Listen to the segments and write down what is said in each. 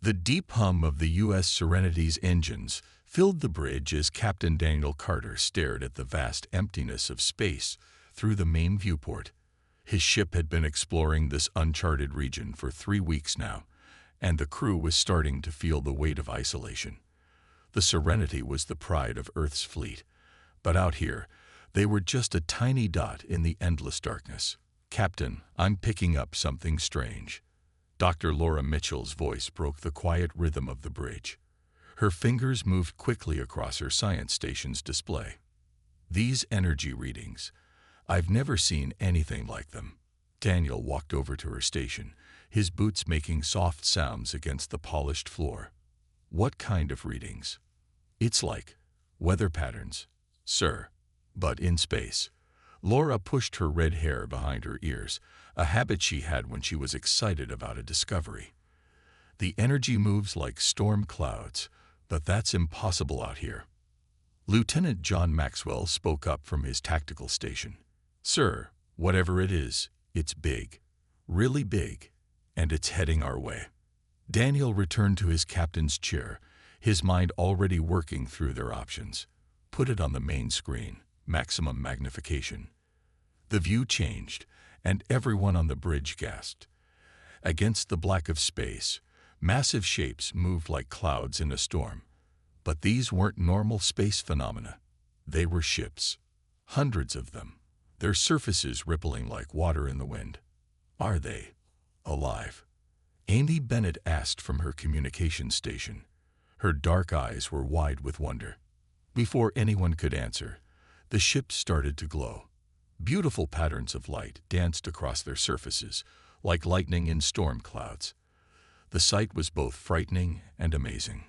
The deep hum of the U.S. Serenity's engines filled the bridge as Captain Daniel Carter stared at the vast emptiness of space through the main viewport. His ship had been exploring this uncharted region for 3 weeks now, and the crew was starting to feel the weight of isolation. The Serenity was the pride of Earth's fleet, but out here, they were just a tiny dot in the endless darkness. "Captain, I'm picking up something strange." Dr. Laura Mitchell's voice broke the quiet rhythm of the bridge. Her fingers moved quickly across her science station's display. "These energy readings, I've never seen anything like them." Daniel walked over to her station, his boots making soft sounds against the polished floor. "What kind of readings?" "It's like weather patterns, sir, but in space." Laura pushed her red hair behind her ears, a habit she had when she was excited about a discovery. "The energy moves like storm clouds, but that's impossible out here." Lieutenant John Maxwell spoke up from his tactical station. "Sir, whatever it is, it's big, really big, and it's heading our way." Daniel returned to his captain's chair, his mind already working through their options. "Put it on the main screen, maximum magnification." The view changed, and everyone on the bridge gasped. Against the black of space, massive shapes moved like clouds in a storm. But these weren't normal space phenomena. They were ships. Hundreds of them, their surfaces rippling like water in the wind. "Are they alive?" Amy Bennett asked from her communication station. Her dark eyes were wide with wonder. Before anyone could answer, the ships started to glow. Beautiful patterns of light danced across their surfaces, like lightning in storm clouds. The sight was both frightening and amazing.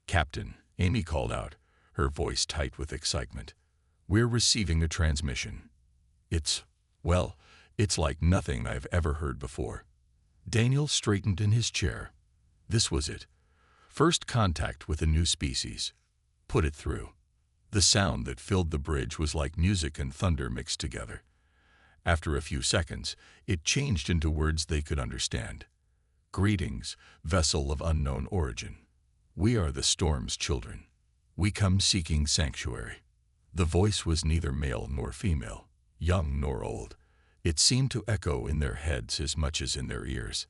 "Captain," Amy called out, her voice tight with excitement, "we're receiving a transmission. It's like nothing I've ever heard before." Daniel straightened in his chair. This was it. First contact with a new species. Put it through. The sound that filled the bridge was like music and thunder mixed together. After a few seconds, it changed into words they could understand. "Greetings, vessel of unknown origin. We are the storm's children. We come seeking sanctuary." The voice was neither male nor female, young nor old. It seemed to echo in their heads as much as in their ears.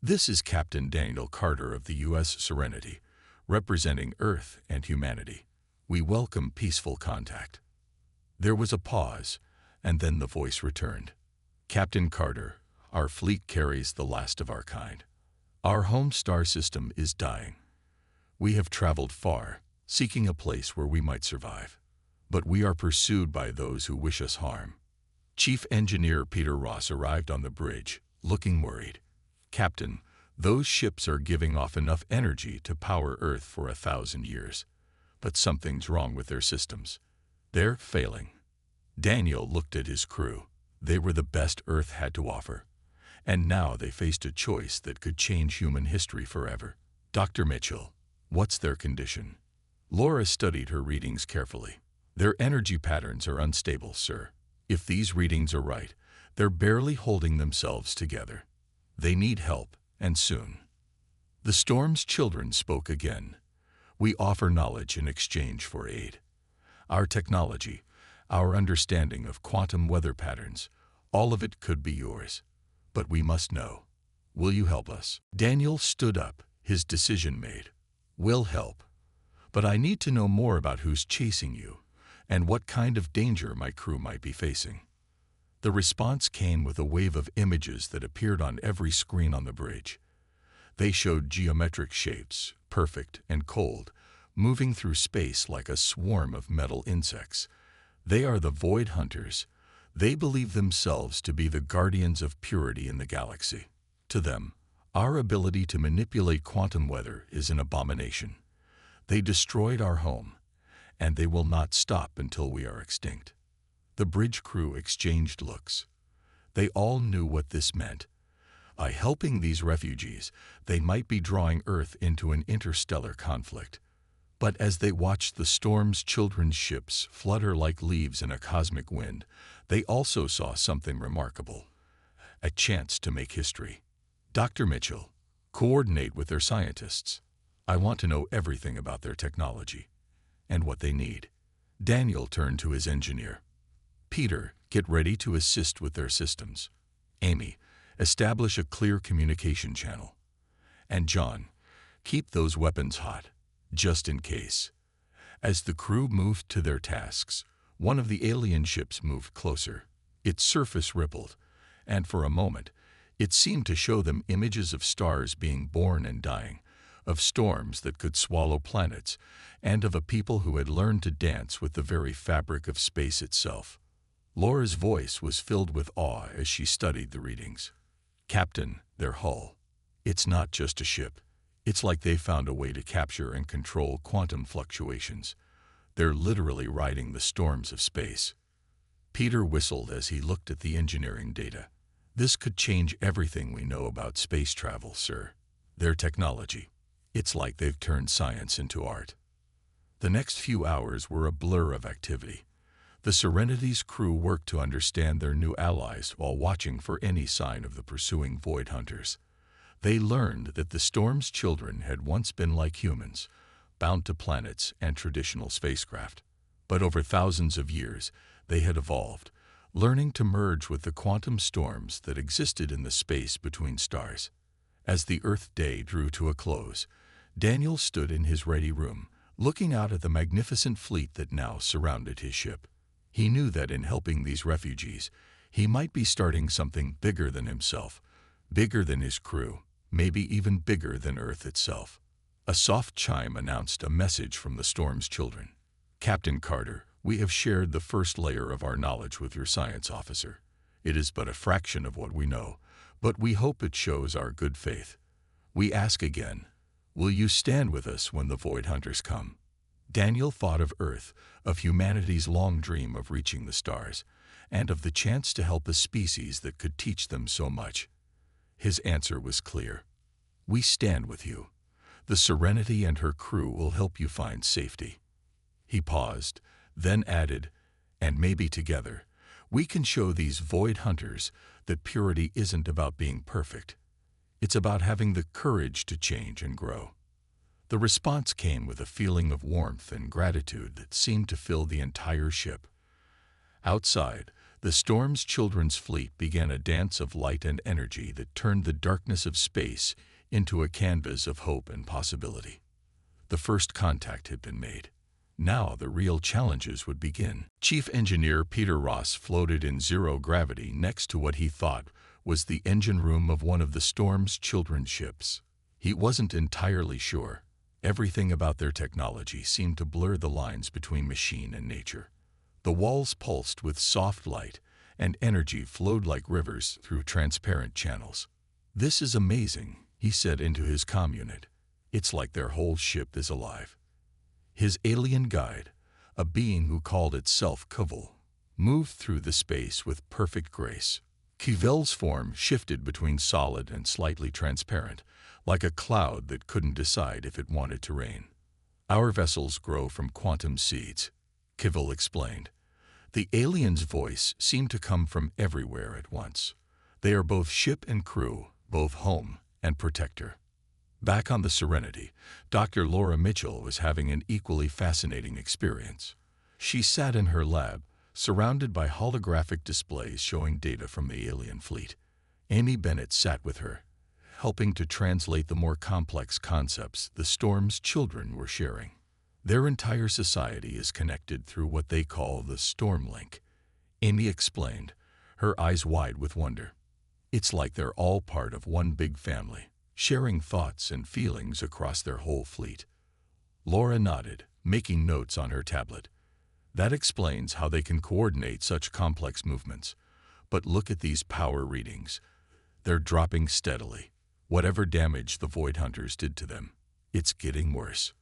"This is Captain Daniel Carter of the U.S. Serenity, representing Earth and humanity. We welcome peaceful contact." There was a pause, and then the voice returned. "Captain Carter, our fleet carries the last of our kind. Our home star system is dying. We have traveled far, seeking a place where we might survive. But we are pursued by those who wish us harm." Chief Engineer Peter Ross arrived on the bridge, looking worried. "Captain, those ships are giving off enough energy to power Earth for 1,000 years. But something's wrong with their systems. They're failing." Daniel looked at his crew. They were the best Earth had to offer. And now they faced a choice that could change human history forever. "Dr. Mitchell, what's their condition?" Laura studied her readings carefully. "Their energy patterns are unstable, sir. If these readings are right, they're barely holding themselves together. They need help, and soon." The storm's children spoke again. "We offer knowledge in exchange for aid. Our technology, our understanding of quantum weather patterns, all of it could be yours. But we must know. Will you help us?" Daniel stood up, his decision made. "We'll help. But I need to know more about who's chasing you, and what kind of danger my crew might be facing." The response came with a wave of images that appeared on every screen on the bridge. They showed geometric shapes, perfect and cold, moving through space like a swarm of metal insects. They are the Void Hunters. They believe themselves to be the guardians of purity in the galaxy. To them, our ability to manipulate quantum weather is an abomination. They destroyed our home, and they will not stop until we are extinct. The bridge crew exchanged looks. They all knew what this meant. By helping these refugees, they might be drawing Earth into an interstellar conflict. But as they watched the storm's children's ships flutter like leaves in a cosmic wind, they also saw something remarkable. A chance to make history. "Dr. Mitchell, Coordinate with their scientists. I want to know everything about their technology and what they need. Daniel turned to his engineer. Peter, get ready to assist with their systems. Amy, establish a clear communication channel. And John, keep those weapons hot, just in case. As the crew moved to their tasks, one of the alien ships moved closer. Its surface rippled, and for a moment, it seemed to show them images of stars being born and dying, of storms that could swallow planets, and of a people who had learned to dance with the very fabric of space itself. Laura's voice was filled with awe as she studied the readings. Captain, their hull. It's not just a ship. It's like they found a way to capture and control quantum fluctuations. They're literally riding the storms of space. Peter whistled as he looked at the engineering data. This could change everything we know about space travel, sir. Their technology. It's like they've turned science into art. The next few hours were a blur of activity. The Serenity's crew worked to understand their new allies while watching for any sign of the pursuing void hunters. They learned that the storm's children had once been like humans, bound to planets and traditional spacecraft. But over thousands of years, they had evolved, learning to merge with the quantum storms that existed in the space between stars. As the Earth day drew to a close, Daniel stood in his ready room, looking out at the magnificent fleet that now surrounded his ship. He knew that in helping these refugees, he might be starting something bigger than himself, bigger than his crew, maybe even bigger than Earth itself. A soft chime announced a message from the storm's children. Captain Carter, we have shared the first layer of our knowledge with your science officer. It is but a fraction of what we know, but we hope it shows our good faith. We ask again, will you stand with us when the void hunters come? Daniel thought of Earth, of humanity's long dream of reaching the stars, and of the chance to help a species that could teach them so much. His answer was clear. We stand with you. The Serenity and her crew will help you find safety. He paused, then added, and maybe together, we can show these void hunters that purity isn't about being perfect. It's about having the courage to change and grow. The response came with a feeling of warmth and gratitude that seemed to fill the entire ship. Outside, the storm's children's fleet began a dance of light and energy that turned the darkness of space into a canvas of hope and possibility. The first contact had been made. Now the real challenges would begin. Chief Engineer Peter Ross floated in zero gravity next to what he thought was the engine room of one of the storm's children's ships. He wasn't entirely sure. Everything about their technology seemed to blur the lines between machine and nature. The walls pulsed with soft light, and energy flowed like rivers through transparent channels. This is amazing, he said into his comm unit. It's like their whole ship is alive. His alien guide, a being who called itself Kvel, moved through the space with perfect grace. Kvel's form shifted between solid and slightly transparent, like a cloud that couldn't decide if it wanted to rain. Our vessels grow from quantum seeds, Kvel explained. The alien's voice seemed to come from everywhere at once. They are both ship and crew, both home and protector. Back on the Serenity, Dr. Laura Mitchell was having an equally fascinating experience. She sat in her lab, surrounded by holographic displays showing data from the alien fleet. Amy Bennett sat with her, helping to translate the more complex concepts the storm's children were sharing. Their entire society is connected through what they call the storm link, Amy explained, her eyes wide with wonder. It's like they're all part of one big family, sharing thoughts and feelings across their whole fleet. Laura nodded, making notes on her tablet. That explains how they can coordinate such complex movements. But look at these power readings. They're dropping steadily. Whatever damage the void hunters did to them, it's getting worse.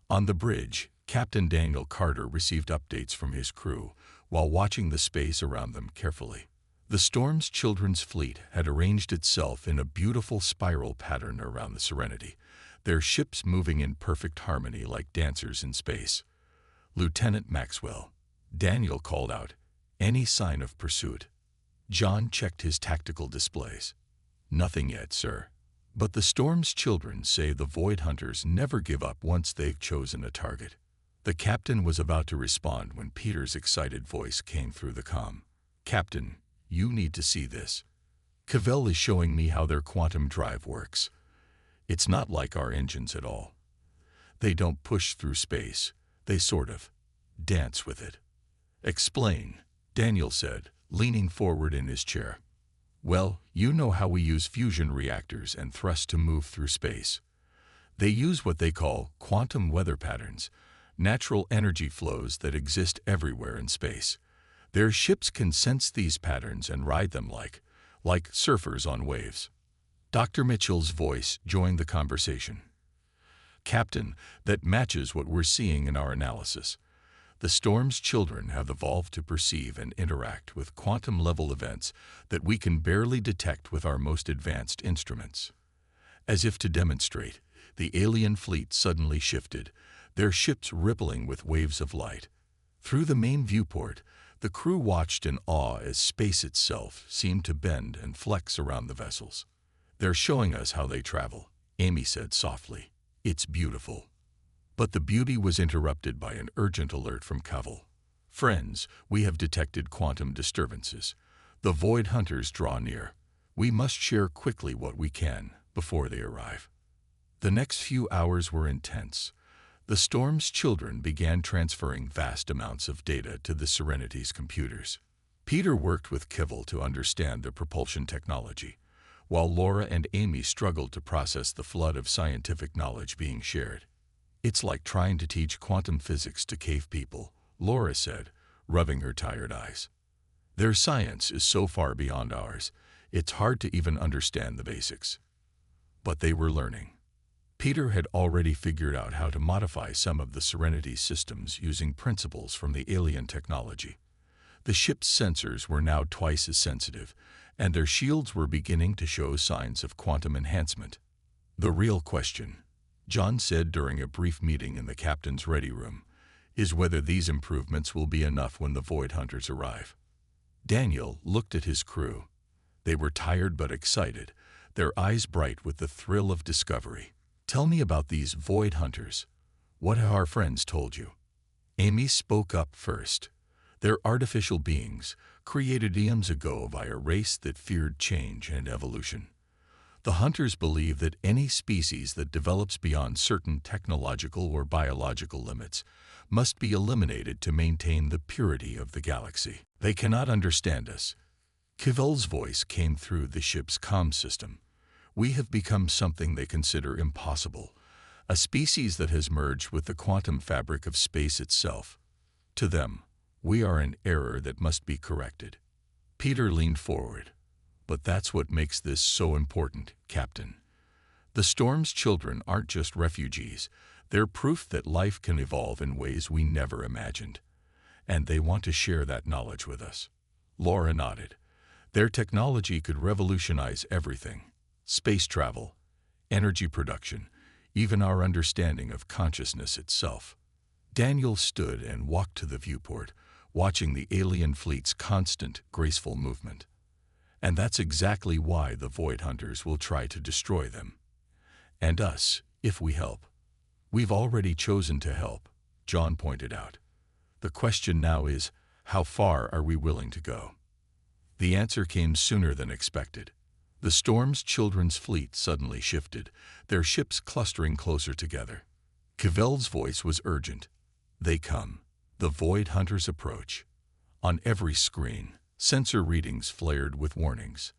On the bridge, Captain Daniel Carter received updates from his crew while watching the space around them carefully. The storm's children's fleet had arranged itself in a beautiful spiral pattern around the Serenity, their ships moving in perfect harmony like dancers in space. Lieutenant Maxwell, Daniel called out, any sign of pursuit? John checked his tactical displays. Nothing yet, sir. But the Storm's children say the Void Hunters never give up once they've chosen a target. The captain was about to respond when Peter's excited voice came through the comm. "Captain, you need to see this. Cavell is showing me how their quantum drive works. It's not like our engines at all. They don't push through space. They sort of dance with it." "Explain," Daniel said, leaning forward in his chair. "Well, you know how we use fusion reactors and thrust to move through space. They use what they call quantum weather patterns, natural energy flows that exist everywhere in space. Their ships can sense these patterns and ride them like surfers on waves." Dr. Mitchell's voice joined the conversation. "Captain, that matches what we're seeing in our analysis. The Storm's children have evolved to perceive and interact with quantum-level events that we can barely detect with our most advanced instruments." As if to demonstrate, the alien fleet suddenly shifted, their ships rippling with waves of light. Through the main viewport, the crew watched in awe as space itself seemed to bend and flex around the vessels. "They're showing us how they travel," Amy said softly. "It's beautiful." But the beauty was interrupted by an urgent alert from Cavell. "Friends, we have detected quantum disturbances. The Void Hunters draw near. We must share quickly what we can before they arrive." The next few hours were intense. The Storm's children began transferring vast amounts of data to the Serenity's computers. Peter worked with Cavell to understand the propulsion technology, while Laura and Amy struggled to process the flood of scientific knowledge being shared. "It's like trying to teach quantum physics to cave people," Laura said, rubbing her tired eyes. "Their science is so far beyond ours, it's hard to even understand the basics." But they were learning. Peter had already figured out how to modify some of the Serenity systems using principles from the alien technology. The ship's sensors were now twice as sensitive, and their shields were beginning to show signs of quantum enhancement. "The real question," John said during a brief meeting in the captain's ready room, "is whether these improvements will be enough when the Void Hunters arrive." Daniel looked at his crew. They were tired but excited, their eyes bright with the thrill of discovery. "Tell me about these Void Hunters. What have our friends told you?" Amy spoke up first. "They're artificial beings, created eons ago by a race that feared change and evolution. The Hunters believe that any species that develops beyond certain technological or biological limits must be eliminated to maintain the purity of the galaxy. They cannot understand us." Cavell's voice came through the ship's comm system. "We have become something they consider impossible, a species that has merged with the quantum fabric of space itself. To them, we are an error that must be corrected." Peter leaned forward. "But that's what makes this so important, Captain. The Storm's children aren't just refugees, they're proof that life can evolve in ways we never imagined. And they want to share that knowledge with us." Laura nodded. "Their technology could revolutionize everything. Space travel, energy production, even our understanding of consciousness itself." Daniel stood and walked to the viewport, watching the alien fleet's constant, graceful movement. "And that's exactly why the Void Hunters will try to destroy them. And us, if we help." "We've already chosen to help," John pointed out. "The question now is, how far are we willing to go?" The answer came sooner than expected. The Storm's children's fleet suddenly shifted, their ships clustering closer together. Cavell's voice was urgent. "They come. The Void Hunters approach." On every screen, sensor readings flared with warnings.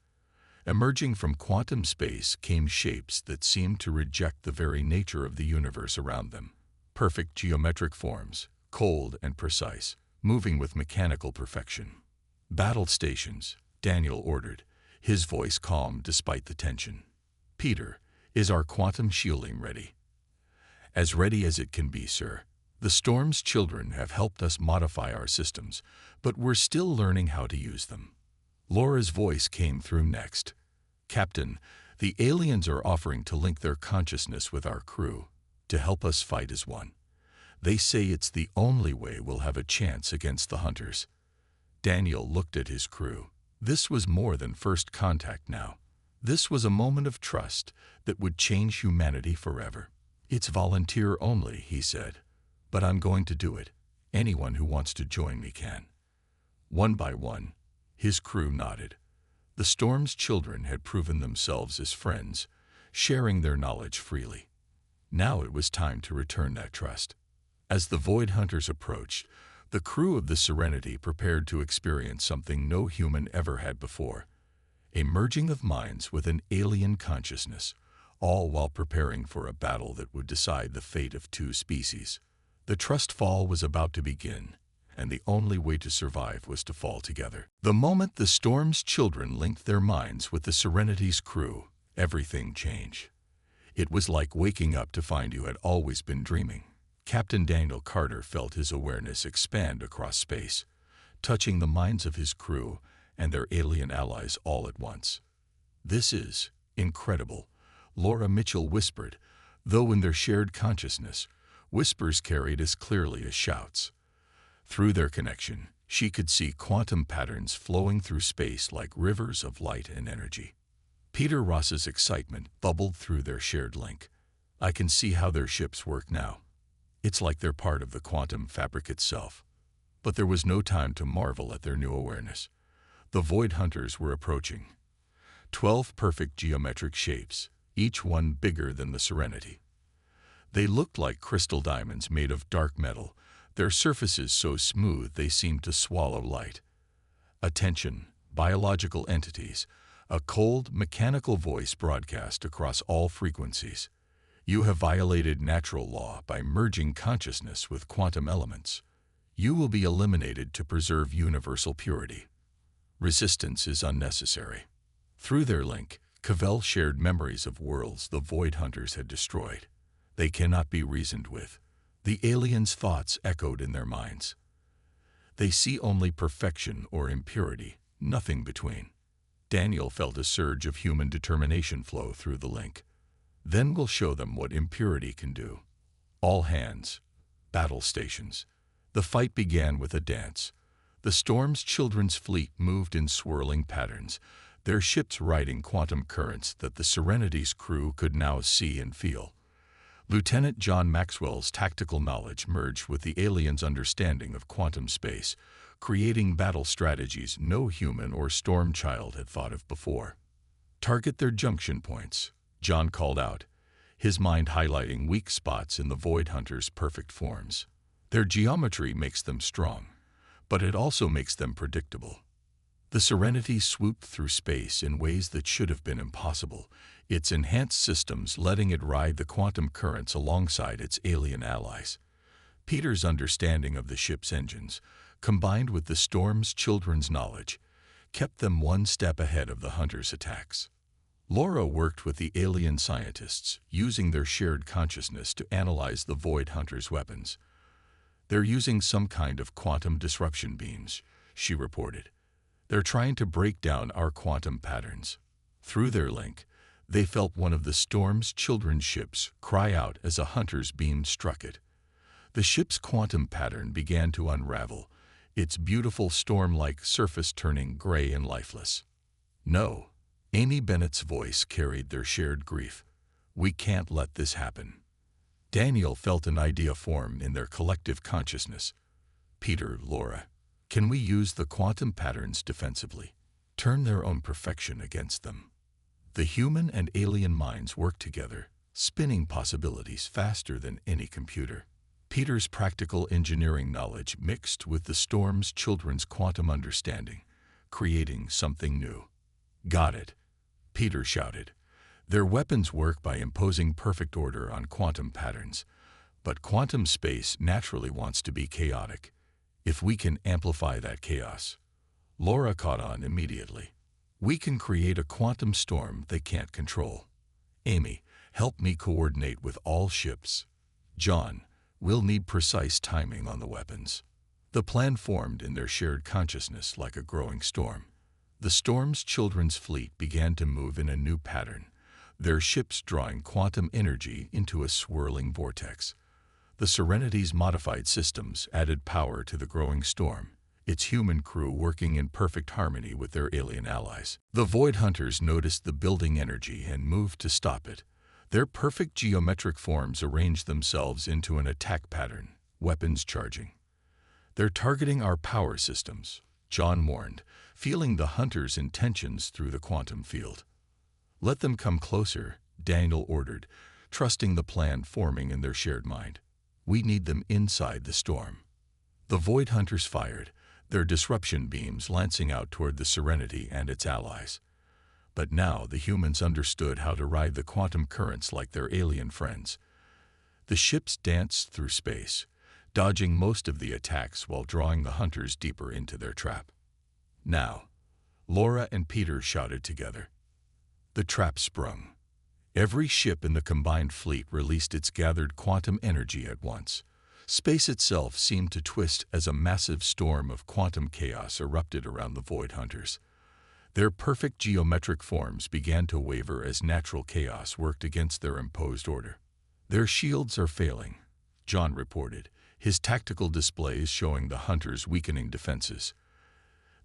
Emerging from quantum space came shapes that seemed to reject the very nature of the universe around them. Perfect geometric forms, cold and precise, moving with mechanical perfection. "Battle stations," Daniel ordered, his voice calm despite the tension. "Peter, is our quantum shielding ready?" "As ready as it can be, sir. The Storm's children have helped us modify our systems, but we're still learning how to use them." Laura's voice came through next. "Captain, the aliens are offering to link their consciousness with our crew, to help us fight as one. They say it's the only way we'll have a chance against the Hunters." Daniel looked at his crew. This was more than first contact now. This was a moment of trust that would change humanity forever. "It's volunteer only," he said, "but I'm going to do it. Anyone who wants to join me can." One by one, his crew nodded. The Storm's children had proven themselves as friends, sharing their knowledge freely. Now it was time to return that trust. As the Void Hunters approached, the crew of the Serenity prepared to experience something no human ever had before: a merging of minds with an alien consciousness, all while preparing for a battle that would decide the fate of two species. The trust fall was about to begin, and the only way to survive was to fall together. The moment the Storm's children linked their minds with the Serenity's crew, everything changed. It was like waking up to find you had always been dreaming. Captain Daniel Carter felt his awareness expand across space, touching the minds of his crew and their alien allies all at once. "This is incredible," Laura Mitchell whispered, though in their shared consciousness, whispers carried as clearly as shouts. Through their connection, she could see quantum patterns flowing through space like rivers of light and energy. Peter Ross's excitement bubbled through their shared link. "I can see how their ships work now. It's like they're part of the quantum fabric itself." But there was no time to marvel at their new awareness. The Void Hunters were approaching. 12 perfect geometric shapes, each one bigger than the Serenity. They looked like crystal diamonds made of dark metal, their surfaces so smooth they seemed to swallow light. "Attention, biological entities," a cold, mechanical voice broadcast across all frequencies. "You have violated natural law by merging consciousness with quantum elements. You will be eliminated to preserve universal purity. Resistance is unnecessary." Through their link, Cavell shared memories of worlds the Void Hunters had destroyed. "They cannot be reasoned with." The aliens' thoughts echoed in their minds. "They see only perfection or impurity, nothing between." Daniel felt a surge of human determination flow through the link. "Then we'll show them what impurity can do." All hands, battle stations. The fight began with a dance. The Storm's children's fleet moved in swirling patterns, their ships riding quantum currents that the Serenity's crew could now see and feel. Lieutenant John Maxwell's tactical knowledge merged with the aliens' understanding of quantum space, creating battle strategies no human or Storm child had thought of before. "Target their junction points," John called out, his mind highlighting weak spots in the Void Hunters' perfect forms. "Their geometry makes them strong, but it also makes them predictable." The Serenity swooped through space in ways that should have been impossible, its enhanced systems letting it ride the quantum currents alongside its alien allies. Peter's understanding of the ship's engines, combined with the Storm's children's knowledge, kept them one step ahead of the Hunters' attacks. Laura worked with the alien scientists, using their shared consciousness to analyze the Void Hunters' weapons. "They're using some kind of quantum disruption beams," she reported. "They're trying to break down our quantum patterns." Through their link, they felt one of the Storm's children's ships cry out as a hunter's beam struck it. The ship's quantum pattern began to unravel, its beautiful storm-like surface turning gray and lifeless. "No," Amy Bennett's voice carried their shared grief. "We can't let this happen." Daniel felt an idea form in their collective consciousness. "Peter, Laura, can we use the quantum patterns defensively? Turn their own perfection against them." The human and alien minds worked together, spinning possibilities faster than any computer. Peter's practical engineering knowledge mixed with the Storm's children's quantum understanding, creating something new. "Got it," Peter shouted. "Their weapons work by imposing perfect order on quantum patterns, but quantum space naturally wants to be chaotic. If we can amplify that chaos." Laura caught on immediately. "We can create a quantum storm they can't control." "Amy, help me coordinate with all ships." "John, we'll need precise timing on the weapons." The plan formed in their shared consciousness like a growing storm. The Storm's children's fleet began to move in a new pattern, their ships drawing quantum energy into a swirling vortex. The Serenity's modified systems added power to the growing storm, its human crew working in perfect harmony with their alien allies. The Void Hunters noticed the building energy and moved to stop it. Their perfect geometric forms arranged themselves into an attack pattern, weapons charging. "They're targeting our power systems," John warned, feeling the Hunters' intentions through the quantum field. "Let them come closer," Daniel ordered, trusting the plan forming in their shared mind. "We need them inside the storm." The Void Hunters fired, their disruption beams lancing out toward the Serenity and its allies. But now the humans understood how to ride the quantum currents like their alien friends. The ships danced through space, dodging most of the attacks while drawing the Hunters deeper into their trap. "Now," Laura and Peter shouted together. The trap sprung. Every ship in the combined fleet released its gathered quantum energy at once. Space itself seemed to twist as a massive storm of quantum chaos erupted around the Void Hunters. Their perfect geometric forms began to waver as natural chaos worked against their imposed order. "Their shields are failing," John reported, his tactical displays showing the Hunters' weakening defenses.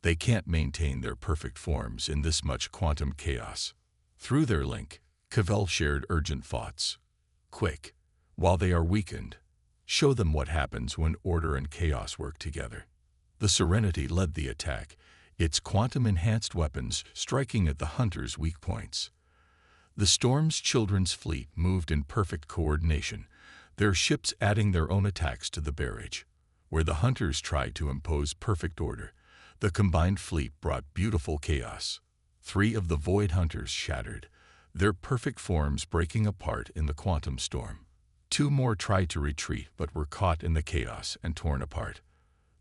"They can't maintain their perfect forms in this much quantum chaos." Through their link, Cavell shared urgent thoughts. "Quick, while they are weakened, show them what happens when order and chaos work together." The Serenity led the attack, its quantum-enhanced weapons striking at the Hunters' weak points. The Storm's Children's fleet moved in perfect coordination, their ships adding their own attacks to the barrage. Where the Hunters tried to impose perfect order, the combined fleet brought beautiful chaos. 3 of the Void Hunters shattered, their perfect forms breaking apart in the quantum storm. 2 more tried to retreat but were caught in the chaos and torn apart.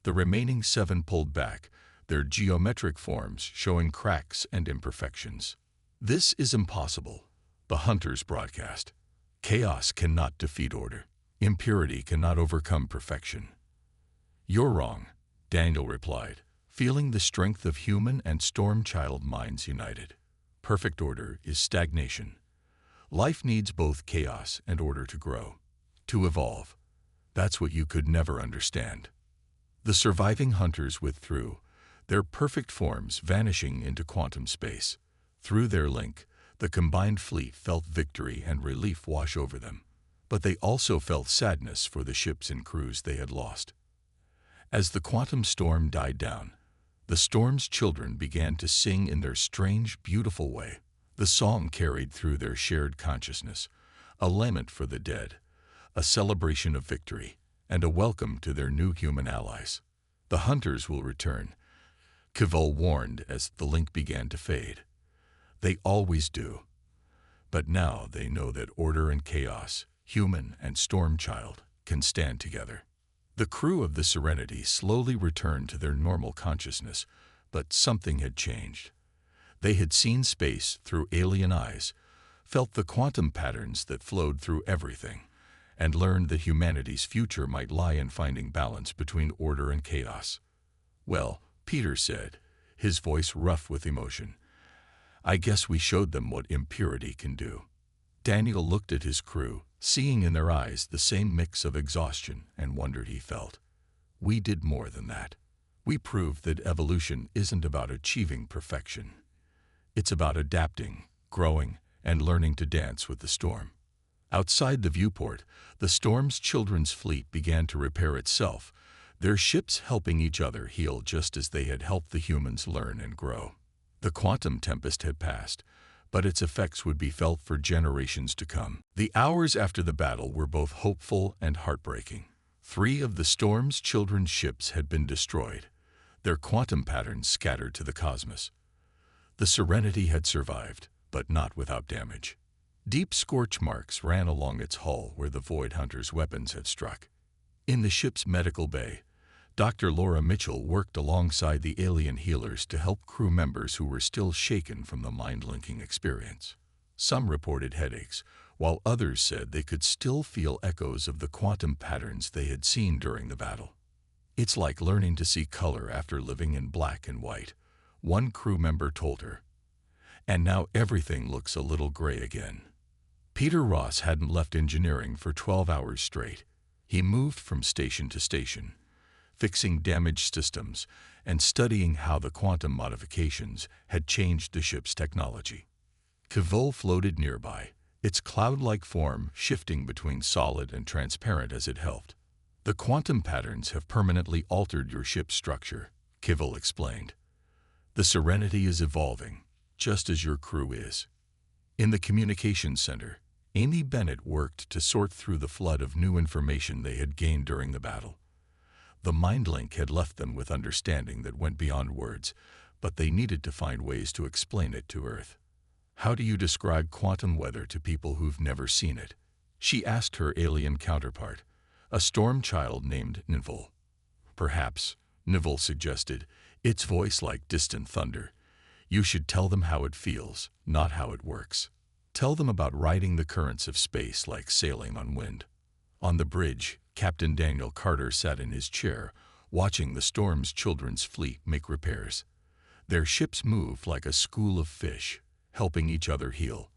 The remaining 7 pulled back, their geometric forms showing cracks and imperfections. "This is impossible," the Hunters broadcast. "Chaos cannot defeat order. Impurity cannot overcome perfection." "You're wrong," Daniel replied, feeling the strength of human and storm child minds united. "Perfect order is stagnation. Life needs both chaos and order to grow, to evolve. That's what you could never understand." The surviving Hunters withdrew, their perfect forms vanishing into quantum space. Through their link, the combined fleet felt victory and relief wash over them. But they also felt sadness for the ships and crews they had lost. As the quantum storm died down, the storm's children began to sing in their strange, beautiful way. The song carried through their shared consciousness, a lament for the dead, a celebration of victory, and a welcome to their new human allies. "The Hunters will return," Cavell warned as the link began to fade. "They always do. But now they know that order and chaos, human and storm child, can stand together." The crew of the Serenity slowly returned to their normal consciousness, but something had changed. They had seen space through alien eyes, felt the quantum patterns that flowed through everything, and learned that humanity's future might lie in finding balance between order and chaos. "Well," Peter said, his voice rough with emotion, "I guess we showed them what impurity can do." Daniel looked at his crew, seeing in their eyes the same mix of exhaustion and wonder he felt. "We did more than that. We proved that evolution isn't about achieving perfection. It's about adapting, growing, and learning to dance with the storm." Outside the viewport, the storm's children's fleet began to repair itself, their ships helping each other heal just as they had helped the humans learn and grow. The quantum tempest had passed, but its effects would be felt for generations to come. The hours after the battle were both hopeful and heartbreaking. 3 of the storm's children's ships had been destroyed, their quantum patterns scattered to the cosmos. The Serenity had survived, but not without damage. Deep scorch marks ran along its hull where the Void Hunters' weapons had struck. In the ship's medical bay, Dr. Laura Mitchell worked alongside the alien healers to help crew members who were still shaken from the mind-linking experience. Some reported headaches, while others said they could still feel echoes of the quantum patterns they had seen during the battle. "It's like learning to see color after living in black and white," one crew member told her. "And now everything looks a little gray again." Peter Ross hadn't left engineering for 12 hours straight. He moved from station to station, fixing damaged systems and studying how the quantum modifications had changed the ship's technology. Kevil floated nearby, its cloud-like form shifting between solid and transparent as it helped. "The quantum patterns have permanently altered your ship's structure," Kevil explained. "The Serenity is evolving, just as your crew is." In the communications center, Amy Bennett worked to sort through the flood of new information they had gained during the battle. The mind link had left them with understanding that went beyond words, but they needed to find ways to explain it to Earth. "How do you describe quantum weather to people who've never seen it?" she asked her alien counterpart, a storm child named Nivol. "Perhaps," Nivol suggested, its voice like distant thunder. "You should tell them how it feels, not how it works. Tell them about riding the currents of space like sailing on wind." On the bridge, Captain Daniel Carter sat in his chair, watching the Storm's Children's fleet make repairs. Their ships moved like a school of fish, helping each other heal.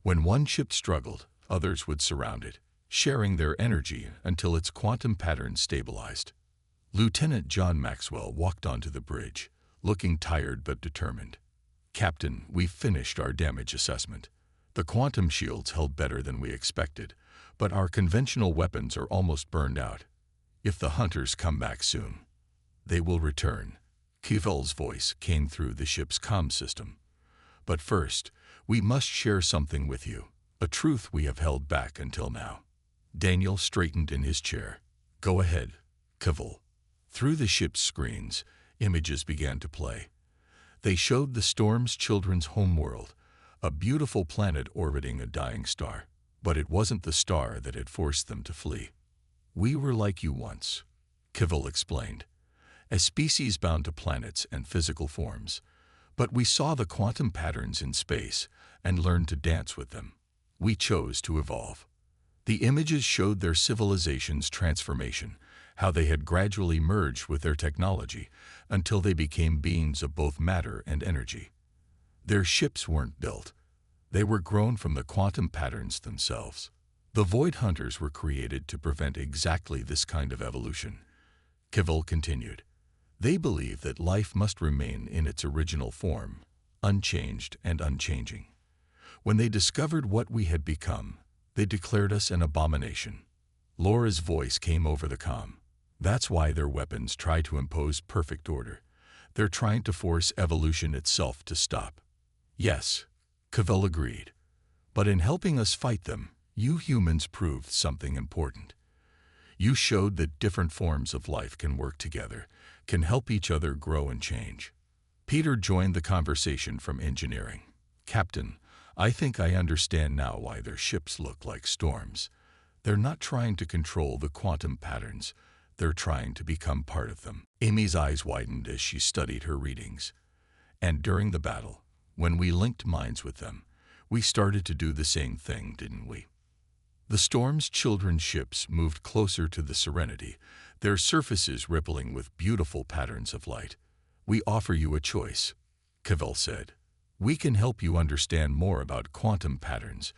When one ship struggled, others would surround it, sharing their energy until its quantum patterns stabilized. Lieutenant John Maxwell walked onto the bridge, looking tired but determined. "Captain, we've finished our damage assessment. The quantum shields held better than we expected, but our conventional weapons are almost burned out. If the hunters come back soon, they will return." Kevil's voice came through the ship's comm system. "But first, we must share something with you, a truth we have held back until now." Daniel straightened in his chair. "Go ahead, Kevil." Through the ship's screens, images began to play. They showed the Storm's Children's homeworld, a beautiful planet orbiting a dying star. But it wasn't the star that had forced them to flee. "We were like you once," Kevil explained, "a species bound to planets and physical forms. But we saw the quantum patterns in space and learned to dance with them. We chose to evolve." The images showed their civilization's transformation, how they had gradually merged with their technology until they became beings of both matter and energy. Their ships weren't built. They were grown from the quantum patterns themselves. The Void Hunters were created to prevent exactly this kind of evolution. Kevil continued. "They believe that life must remain in its original form, unchanged and unchanging. When they discovered what we had become, they declared us an abomination." Laura's voice came over the comm. "That's why their weapons try to impose perfect order. They're trying to force evolution itself to stop." "Yes," Kevil agreed. "But in helping us fight them, you humans proved something important. You showed that different forms of life can work together, can help each other grow and change." Peter joined the conversation from engineering. "Captain, I think I understand now why their ships look like storms. They're not trying to control the quantum patterns. They're trying to become part of them." Amy's eyes widened as she studied her readings. "And during the battle, when we linked minds with them, we started to do the same thing, didn't we?" The Storm's Children's ships moved closer to the Serenity, their surfaces rippling with beautiful patterns of light. "We offer you a choice," Kevil said. "We can help you understand more about quantum patterns,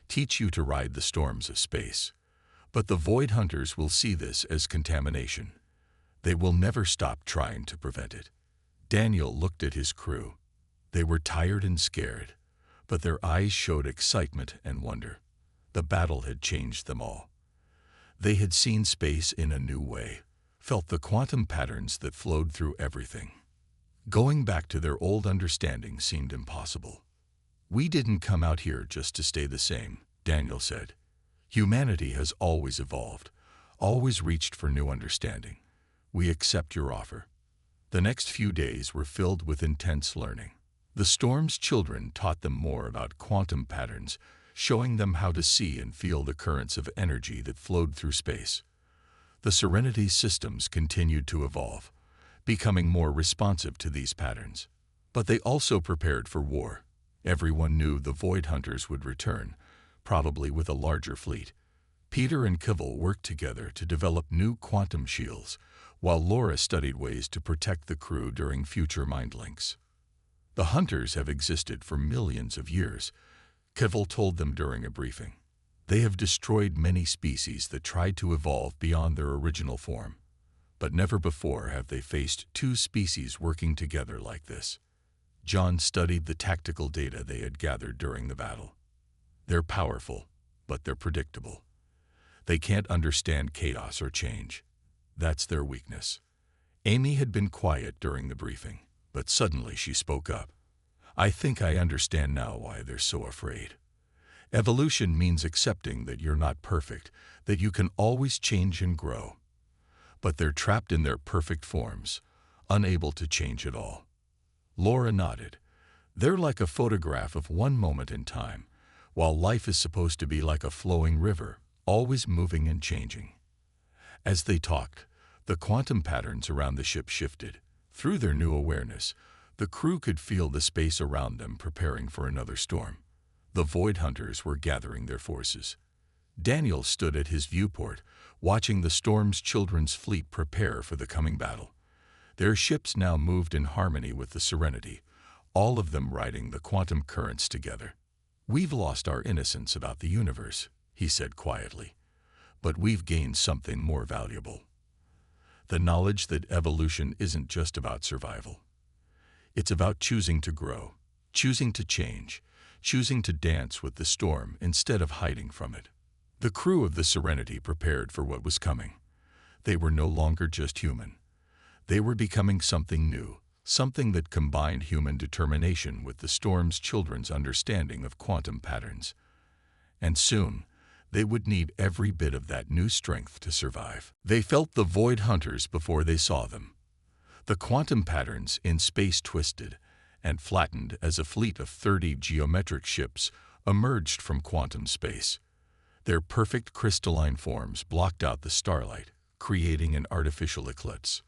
teach you to ride the storms of space. But the Void Hunters will see this as contamination. They will never stop trying to prevent it." Daniel looked at his crew. They were tired and scared, but their eyes showed excitement and wonder. The battle had changed them all. They had seen space in a new way, felt the quantum patterns that flowed through everything. Going back to their old understanding seemed impossible. "We didn't come out here just to stay the same," Daniel said. "Humanity has always evolved, always reached for new understanding. We accept your offer." The next few days were filled with intense learning. The Storm's children taught them more about quantum patterns, showing them how to see and feel the currents of energy that flowed through space. The Serenity's systems continued to evolve, becoming more responsive to these patterns. But they also prepared for war. Everyone knew the Void Hunters would return, probably with a larger fleet. Peter and Kevil worked together to develop new quantum shields, while Laura studied ways to protect the crew during future mind links. "The Hunters have existed for millions of years," Kevil told them during a briefing. "They have destroyed many species that tried to evolve beyond their original form. but never before have they faced two species working together like this. John studied the tactical data they had gathered during the battle. They're powerful, but they're predictable. They can't understand chaos or change. That's their weakness. Amy had been quiet during the briefing, but suddenly she spoke up. I think I understand now why they're so afraid. Evolution means accepting that you're not perfect, that you can always change and grow. But they're trapped in their perfect forms, unable to change at all. Laura nodded. They're like a photograph of one moment in time, while life is supposed to be like a flowing river, always moving and changing. As they talked, the quantum patterns around the ship shifted. Through their new awareness, the crew could feel the space around them preparing for another storm. The Void Hunters were gathering their forces. Daniel stood at his viewport, watching the storm's children's fleet prepare for the coming battle. Their ships now moved in harmony with the Serenity, all of them riding the quantum currents together. We've lost our innocence about the universe, he said quietly, but we've gained something more valuable. The knowledge that evolution isn't just about survival. It's about choosing to grow, choosing to change, choosing to dance with the storm instead of hiding from it. The crew of the Serenity prepared for what was coming. They were no longer just human. They were becoming something new, something that combined human determination with the storm's children's understanding of quantum patterns. And soon, they would need every bit of that new strength to survive. They felt the Void Hunters before they saw them. The quantum patterns in space twisted and flattened as a fleet of 30 geometric ships emerged from quantum space. Their perfect crystalline forms blocked out the starlight, creating an artificial eclipse.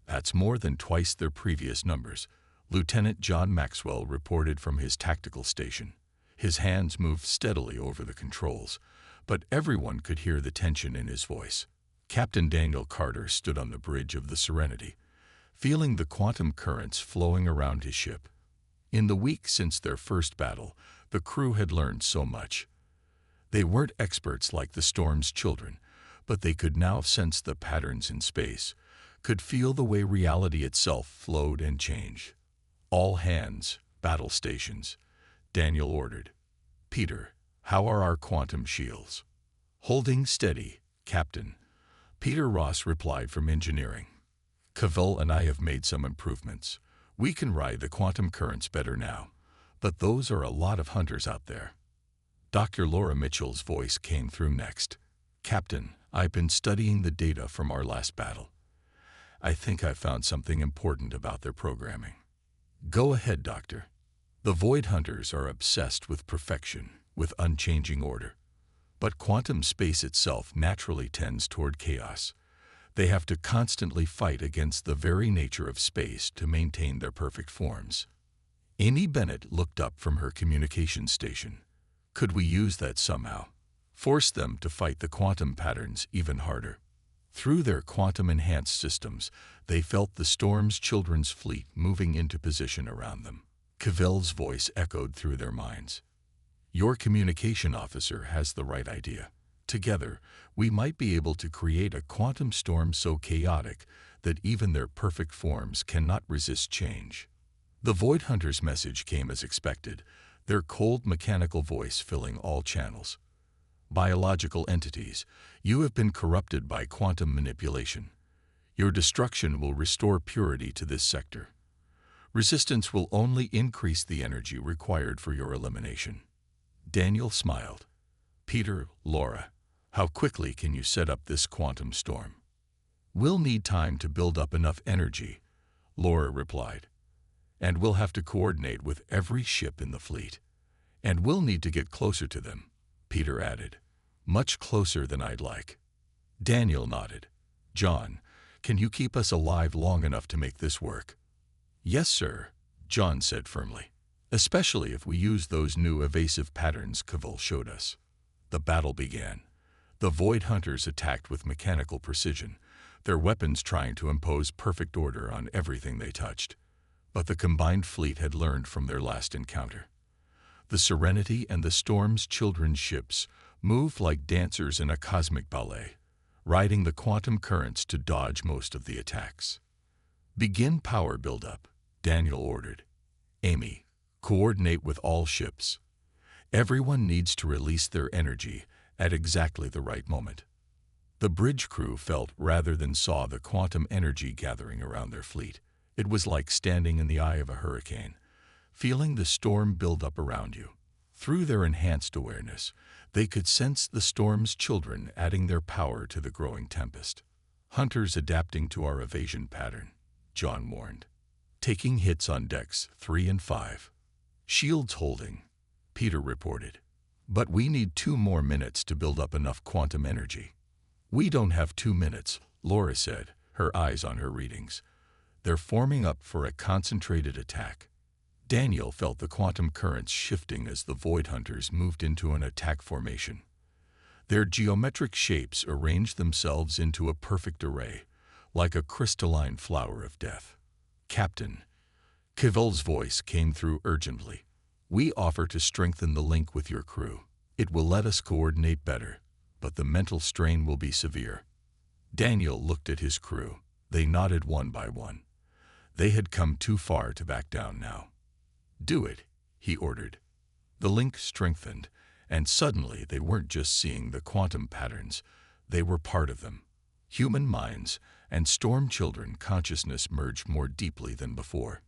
That's more than twice their previous numbers, Lieutenant John Maxwell reported from his tactical station. His hands moved steadily over the controls, but everyone could hear the tension in his voice. Captain Daniel Carter stood on the bridge of the Serenity, feeling the quantum currents flowing around his ship. In the week since their first battle, the crew had learned so much. They weren't experts like the storm's children, but they could now sense the patterns in space, could feel the way reality itself flowed and changed. All hands, battle stations, Daniel ordered. Peter, how are our quantum shields? Holding steady, Captain. Peter Ross replied from engineering. Cavell and I have made some improvements. We can ride the quantum currents better now, but those are a lot of hunters out there. Dr. Laura Mitchell's voice came through next. Captain, I've been studying the data from our last battle. I think I found something important about their programming. Go ahead, Doctor. The Void Hunters are obsessed with perfection, with unchanging order. But quantum space itself naturally tends toward chaos. They have to constantly fight against the very nature of space to maintain their perfect forms. Amy Bennett looked up from her communication station. Could we use that somehow? Force them to fight the quantum patterns even harder. Through their quantum-enhanced systems, they felt the storm's children's fleet moving into position around them. Cavell's voice echoed through their minds. Your communication officer has the right idea. Together, we might be able to create a quantum storm so chaotic that even their perfect forms cannot resist change. The Void Hunter's message came as expected, their cold mechanical voice filling all channels. Biological entities, you have been corrupted by quantum manipulation. Your destruction will restore purity to this sector. Resistance will only increase the energy required for your elimination. Daniel smiled. Peter, Laura, how quickly can you set up this quantum storm? We'll need time to build up enough energy, Laura replied. And we'll have to coordinate with every ship in the fleet. And we'll need to get closer to them, Peter added. Much closer than I'd like. Daniel nodded. John, can you keep us alive long enough to make this work? Yes, sir, John said firmly. Especially if we use those new evasive patterns Cavell showed us. The battle began. The Void Hunters attacked with mechanical precision, their weapons trying to impose perfect order on everything they touched. But the combined fleet had learned from their last encounter. The Serenity and the Storm's children's ships moved like dancers in a cosmic ballet, riding the quantum currents to dodge most of the attacks. "Begin power buildup," Daniel ordered. "Amy, coordinate with all ships. Everyone needs to release their energy at exactly the right moment." The bridge crew felt rather than saw the quantum energy gathering around their fleet. It was like standing in the eye of a hurricane, feeling the storm build up around you. Through their enhanced awareness, they could sense the storm's children adding their power to the growing tempest. "Hunters adapting to our evasion pattern," John warned. "Taking hits on decks 3 and 5. Shields holding," Peter reported. "But we need 2 more minutes to build up enough quantum energy." "We don't have 2 minutes," Laura said, her eyes on her readings. "They're forming up for a concentrated attack." Daniel felt the quantum currents shifting as the Void Hunters moved into an attack formation. Their geometric shapes arranged themselves into a perfect array, like a crystalline flower of death. "Captain," Kivel's voice came through urgently. "We offer to strengthen the link with your crew. It will let us coordinate better, but the mental strain will be severe." Daniel looked at his crew. They nodded one by one. They had come too far to back down now. "Do it," he ordered. The link strengthened, and suddenly they weren't just seeing the quantum patterns, they were part of them. Human minds and storm children consciousness merged more deeply than before.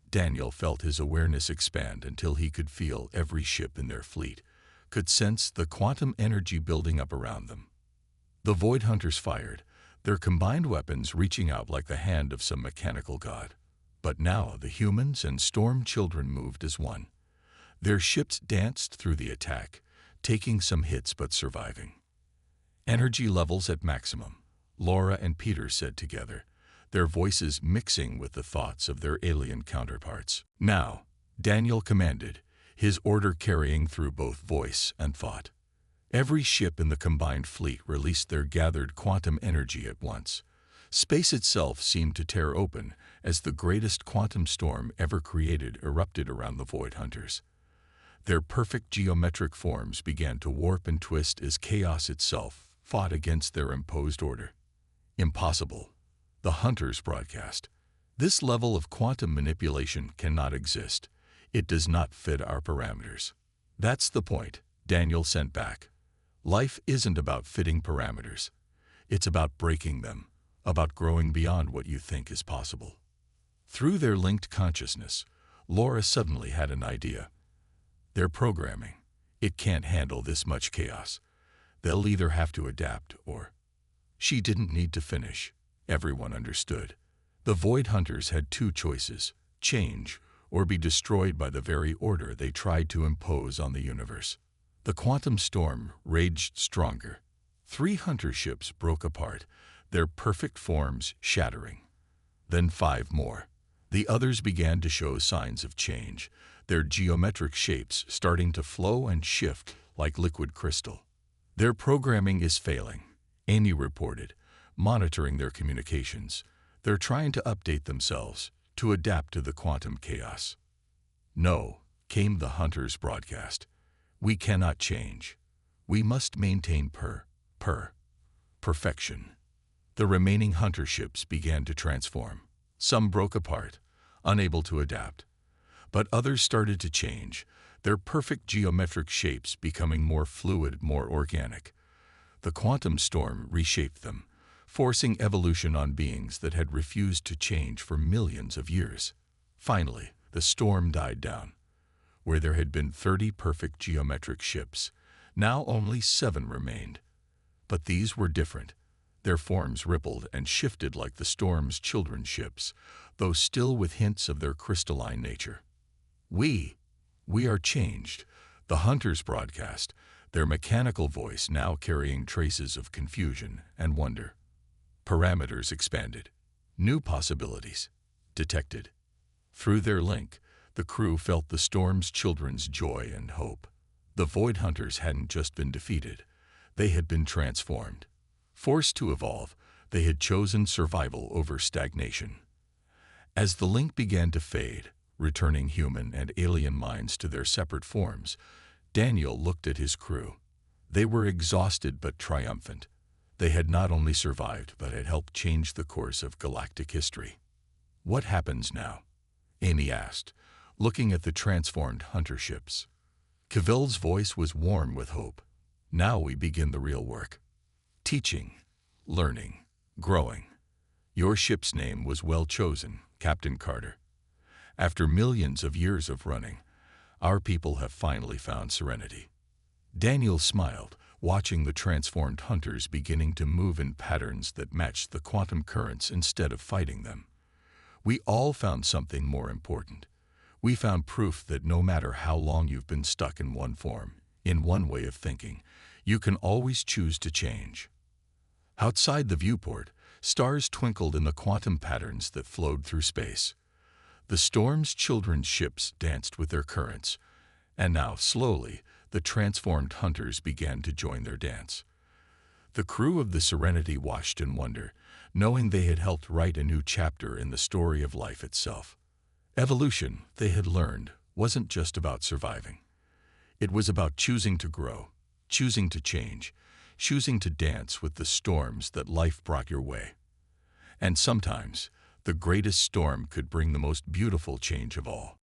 Daniel felt his awareness expand until he could feel every ship in their fleet, could sense the quantum energy building up around them. The Void Hunters fired, their combined weapons reaching out like the hand of some mechanical god. But now the humans and storm children moved as one. Their ships danced through the attack, taking some hits but surviving. "Energy levels at maximum," Laura and Peter said together, their voices mixing with the thoughts of their alien counterparts. "Now," Daniel commanded, his order carrying through both voice and thought. Every ship in the combined fleet released their gathered quantum energy at once. Space itself seemed to tear open as the greatest quantum storm ever created erupted around the Void Hunters. Their perfect geometric forms began to warp and twist as chaos itself fought against their imposed order. "Impossible," the Hunters broadcast. "This level of quantum manipulation cannot exist. It does not fit our parameters." "That's the point," Daniel sent back. "Life isn't about fitting parameters. It's about breaking them, about growing beyond what you think is possible." Through their linked consciousness, Laura suddenly had an idea. "Their programming, it can't handle this much chaos. They'll either have to adapt or—" She didn't need to finish. Everyone understood. The Void Hunters had 2 choices: change or be destroyed by the very order they tried to impose on the universe. The quantum storm raged stronger. 3 hunter ships broke apart, their perfect forms shattering. Then 5 more. The others began to show signs of change, their geometric shapes starting to flow and shift like liquid crystal. "Their programming is failing," Amy reported, monitoring their communications. "They're trying to update themselves, to adapt to the quantum chaos." "No," came the Hunters' broadcast. "We cannot change. We must maintain perfection." The remaining hunter ships began to transform. Some broke apart, unable to adapt. But others started to change, their perfect geometric shapes becoming more fluid, more organic. The quantum storm reshaped them, forcing evolution on beings that had refused to change for millions of years. Finally, the storm died down. Where there had been 30 perfect geometric ships, now only 7 remained. But these were different. Their forms rippled and shifted like the storm's children's ships, though still with hints of their crystalline nature. We are changed," the Hunters broadcast, their mechanical voice now carrying traces of confusion and wonder. Parameters expanded. New possibilities detected. Through their link, the crew felt the storm's children's joy and hope. The Void Hunters hadn't just been defeated. They had been transformed. Forced to evolve, they had chosen survival over stagnation. As the link began to fade, returning human and alien minds to their separate forms, Daniel looked at his crew. They were exhausted but triumphant. They had not only survived, but had helped change the course of galactic history. What happens now? Amy asked, looking at the transformed hunter ships. Cavill's voice was warm with hope. Now we begin the real work. Teaching, learning, growing. Your ship's name was well chosen, Captain Carter. After millions of years of running, our people have finally found Serenity. Daniel smiled, watching the transformed hunters beginning to move in patterns that matched the quantum currents instead of fighting them. We all found something more important. We found proof that no matter how long you've been stuck in one form, in one way of thinking, you can always choose to change. Outside the viewport, stars twinkled in the quantum patterns that flowed through space. The storm's children's ships danced with their currents, and now, slowly, the transformed hunters began to join their dance. The crew of the Serenity watched in wonder, knowing they had helped write a new chapter in the story of life itself. Evolution, they had learned, wasn't just about surviving. It was about choosing to grow, choosing to change, choosing to dance with the storms that life brought your way. And sometimes, the greatest storm could bring the most beautiful change of all.